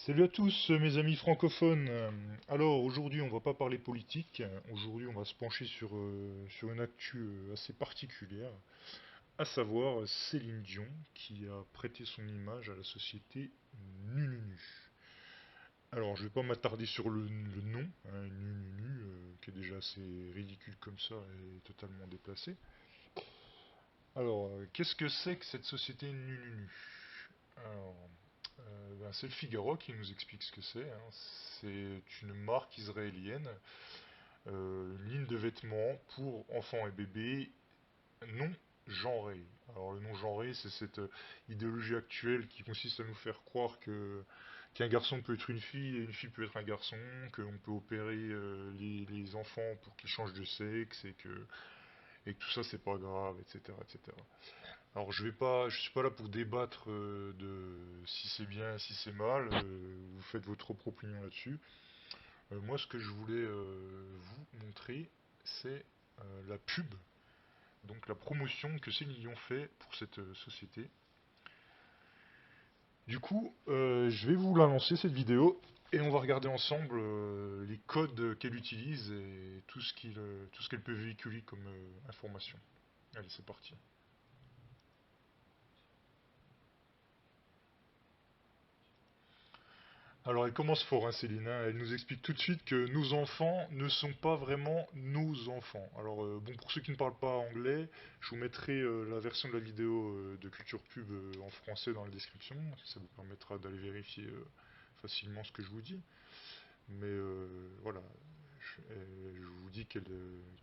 Salut à tous mes amis francophones. Alors aujourd'hui on va pas parler politique, aujourd'hui on va se pencher sur une actu assez particulière, à savoir Céline Dion qui a prêté son image à la société Nununu. Alors je vais pas m'attarder sur le nom, hein, Nununu, qui est déjà assez ridicule comme ça et totalement déplacé. Alors qu'est-ce que c'est que cette société Nununu? Alors, c'est le Figaro qui nous explique ce que c'est, hein. C'est une marque israélienne, une ligne de vêtements pour enfants et bébés non genrés. Alors le non genré, c'est cette idéologie actuelle qui consiste à nous faire croire que qu'un garçon peut être une fille et une fille peut être un garçon, qu'on peut opérer les enfants pour qu'ils changent de sexe et que tout ça c'est pas grave, etc., etc. Alors je suis pas là pour débattre de si c'est bien, si c'est mal. Vous faites votre propre opinion là-dessus. Moi, ce que je voulais vous montrer, c'est la pub, donc la promotion que Céline Dion fait pour cette société. Du coup, je vais vous la lancer cette vidéo et on va regarder ensemble les codes qu'elle utilise et tout ce qu'elle peut véhiculer comme information. Allez, c'est parti. Alors elle commence fort, hein, Céline, hein. Elle nous explique tout de suite que nos enfants ne sont pas vraiment nos enfants. Alors bon, pour ceux qui ne parlent pas anglais, je vous mettrai la version de la vidéo de Culture Pub en français dans la description. Ça vous permettra d'aller vérifier facilement ce que je vous dis. Mais voilà, je vous dis qu'elle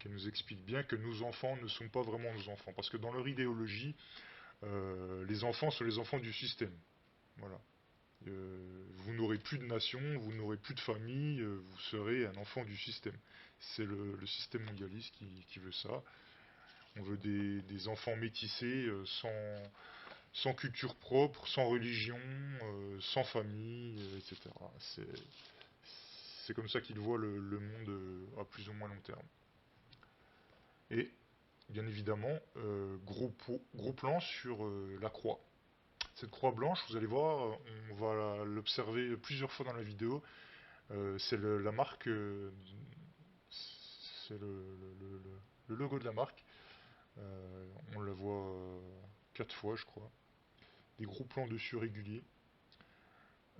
nous explique bien que nos enfants ne sont pas vraiment nos enfants. Parce que dans leur idéologie, les enfants sont les enfants du système. Voilà. Vous n'aurez plus de nation, vous n'aurez plus de famille, vous serez un enfant du système. C'est le système mondialiste qui veut ça. On veut des enfants métissés, sans culture propre, sans religion, sans famille, etc. C'est comme ça qu'ils voient le monde à plus ou moins long terme. Et bien évidemment, gros plan sur la croix. Cette croix blanche, vous allez voir, on va l'observer plusieurs fois dans la vidéo. C'est la marque, c'est le logo de la marque. On la voit 4 fois, je crois. Des gros plans dessus réguliers.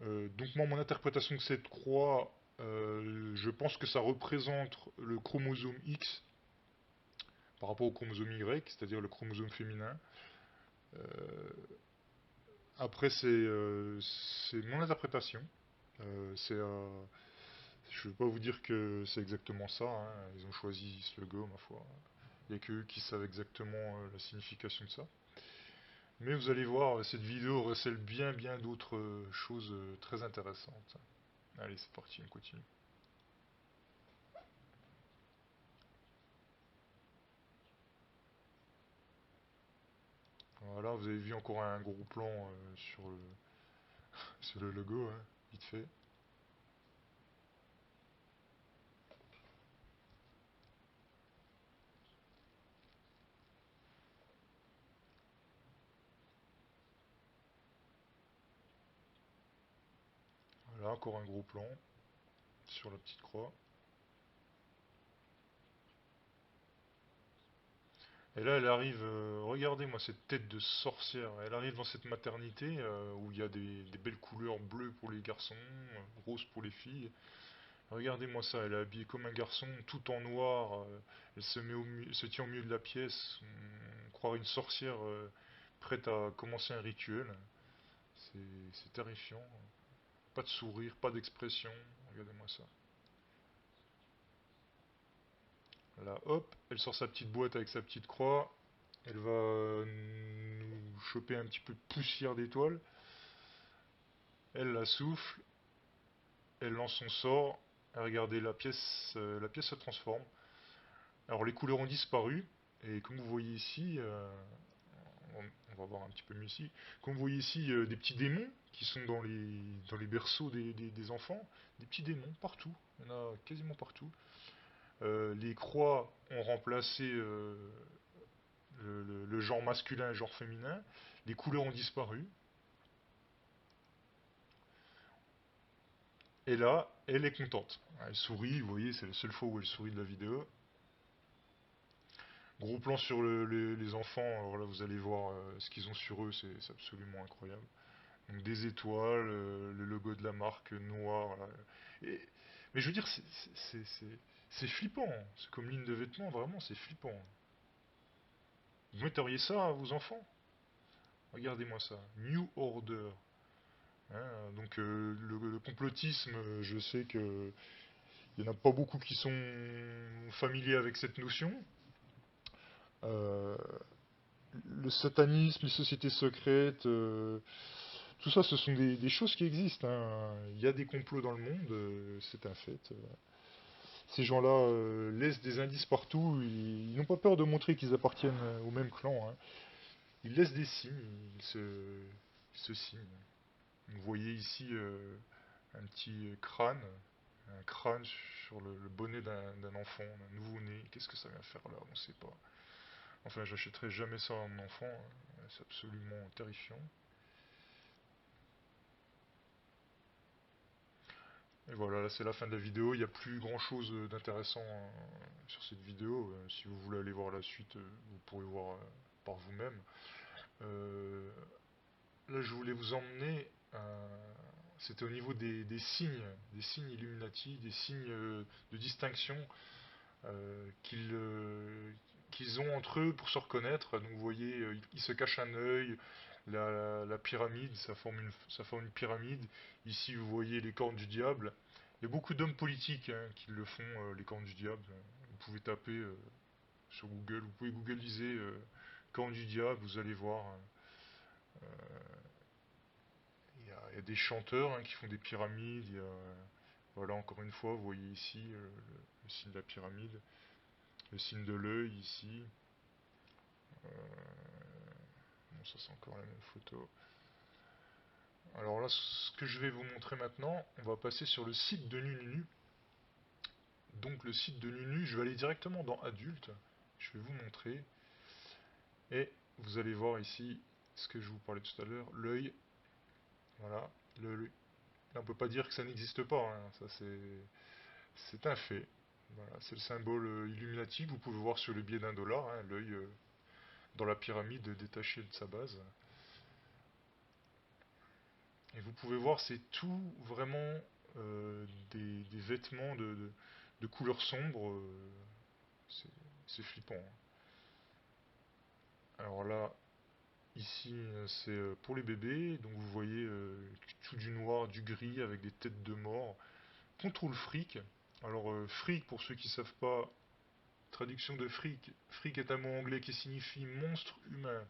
Donc moi, mon interprétation de cette croix, je pense que ça représente le chromosome X par rapport au chromosome Y, c'est-à-dire le chromosome féminin. Après, c'est mon interprétation. C'est Je ne vais pas vous dire que c'est exactement ça, hein. Ils ont choisi ce logo, ma foi. Il n'y a que eux qui savent exactement la signification de ça. Mais vous allez voir, cette vidéo recèle bien d'autres choses très intéressantes. Allez, c'est parti, on continue. Voilà, vous avez vu encore un gros plan sur le logo, hein, vite fait. Voilà, encore un gros plan sur la petite croix. Et là, elle arrive, regardez-moi cette tête de sorcière. Elle arrive dans cette maternité où il y a des belles couleurs bleues pour les garçons, roses pour les filles. Regardez-moi ça, elle est habillée comme un garçon, tout en noir. Elle se tient au milieu de la pièce. On croirait une sorcière prête à commencer un rituel. C'est terrifiant. Pas de sourire, pas d'expression. Regardez-moi ça. Là, hop, elle sort sa petite boîte avec sa petite croix. Elle va nous choper un petit peu de poussière d'étoiles. Elle la souffle. Elle lance son sort. Et regardez, la pièce se transforme. Alors les couleurs ont disparu. Et comme vous voyez ici, on va voir un petit peu mieux ici. Comme vous voyez ici, des petits démons qui sont dans les berceaux des enfants. Des petits démons partout. Il y en a quasiment partout. Les croix ont remplacé le genre masculin et le genre féminin. Les couleurs ont disparu. Et là, elle est contente. Elle sourit, vous voyez, c'est la seule fois où elle sourit de la vidéo. Gros plan sur les enfants, alors là vous allez voir ce qu'ils ont sur eux, c'est absolument incroyable. Donc des étoiles, le logo de la marque noir. Là. Et- mais je veux dire, c'est flippant. C'est comme ligne de vêtements, vraiment, c'est flippant. Vous metteriez ça à vos enfants? Regardez-moi ça. New Order. Hein, donc le complotisme, je sais que il n'y en a pas beaucoup qui sont familiers avec cette notion. Euh, le satanisme, les sociétés secrètes, tout ça, ce sont des choses qui existent. Hein. Il y a des complots dans le monde, c'est un fait. Ces gens-là laissent des indices partout, ils n'ont pas peur de montrer qu'ils appartiennent au même clan. Hein. Ils laissent des signes, ils se signent. Vous voyez ici un petit crâne, un crâne sur le bonnet d'un enfant, d'un nouveau-né. Qu'est-ce que ça vient faire là? On ne sait pas. Enfin, j'achèterai jamais ça à mon enfant, hein. C'est absolument terrifiant. Et voilà, là c'est la fin de la vidéo. Il n'y a plus grand chose d'intéressant sur cette vidéo. Si vous voulez aller voir la suite, vous pourrez voir par vous-même. Euh, Là, je voulais vous emmener. C'était au niveau des signes Illuminati, des signes de distinction qu'ils ont entre eux pour se reconnaître. Donc vous voyez, ils se cachent un œil, la pyramide, ça forme une pyramide. Ici vous voyez les cornes du diable. Il y a beaucoup d'hommes politiques hein, qui le font, les cornes du diable. Vous pouvez taper sur Google, vous pouvez googliser cornes du diable, vous allez voir. Il y a des chanteurs hein, qui font des pyramides. Voilà, encore une fois, vous voyez ici le signe de la pyramide, le signe de l'œil ici. Bon, ça c'est encore la même photo. Alors là, ce que je vais vous montrer maintenant, on va passer sur le site de Nunu. Donc le site de Nunu, je vais aller directement dans Adulte. Je vais vous montrer. Et vous allez voir ici ce que je vous parlais tout à l'heure, l'œil. Voilà, le, là, on peut pas dire que ça n'existe pas, hein. Ça c'est un fait. Voilà, c'est le symbole Illuminati que vous pouvez voir sur le billet d'1 dollar, hein, l'œil dans la pyramide détaché de sa base. Et vous pouvez voir, c'est tout vraiment des vêtements de couleur sombre. C'est c'est flippant. Hein. Alors là, ici, c'est pour les bébés. Donc vous voyez tout du noir, du gris avec des têtes de mort. Contrôle fric. Alors fric, pour ceux qui ne savent pas, traduction de fric. Fric est un mot anglais qui signifie monstre humain.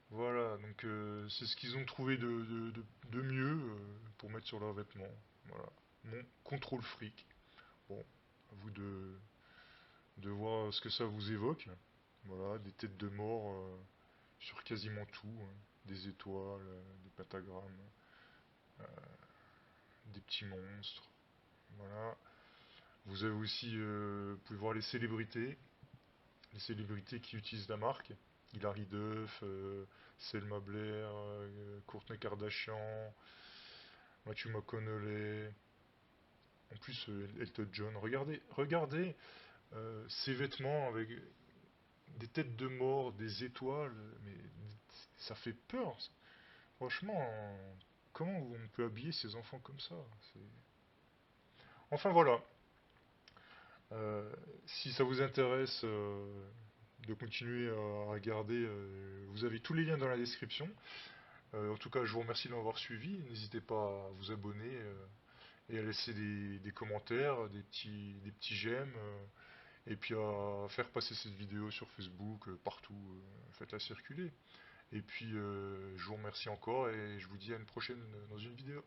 Voilà, donc c'est ce qu'ils ont trouvé de mieux pour mettre sur leurs vêtements. Voilà. Mon contrôle fric. Bon, à vous de voir ce que ça vous évoque. Voilà, des têtes de mort sur quasiment tout. Hein. Des étoiles, des pentagrammes, des petits monstres. Voilà. Vous avez aussi, vous pouvez voir les célébrités qui utilisent la marque. Hilary Duff, Selma Blair, Kourtney Kardashian, Matthew McConaughey, en plus Elton John. Regardez ces vêtements avec des têtes de mort, des étoiles, mais ça fait peur. Franchement, comment on peut habiller ces enfants comme ça? C'est- Enfin voilà. Si ça vous intéresse de continuer à regarder, vous avez tous les liens dans la description. En tout cas, je vous remercie de m'avoir suivi. N'hésitez pas à vous abonner et à laisser des commentaires, des petits j'aime, et puis à faire passer cette vidéo sur Facebook, partout, faites-la circuler. Et puis, je vous remercie encore et je vous dis à une prochaine dans une vidéo.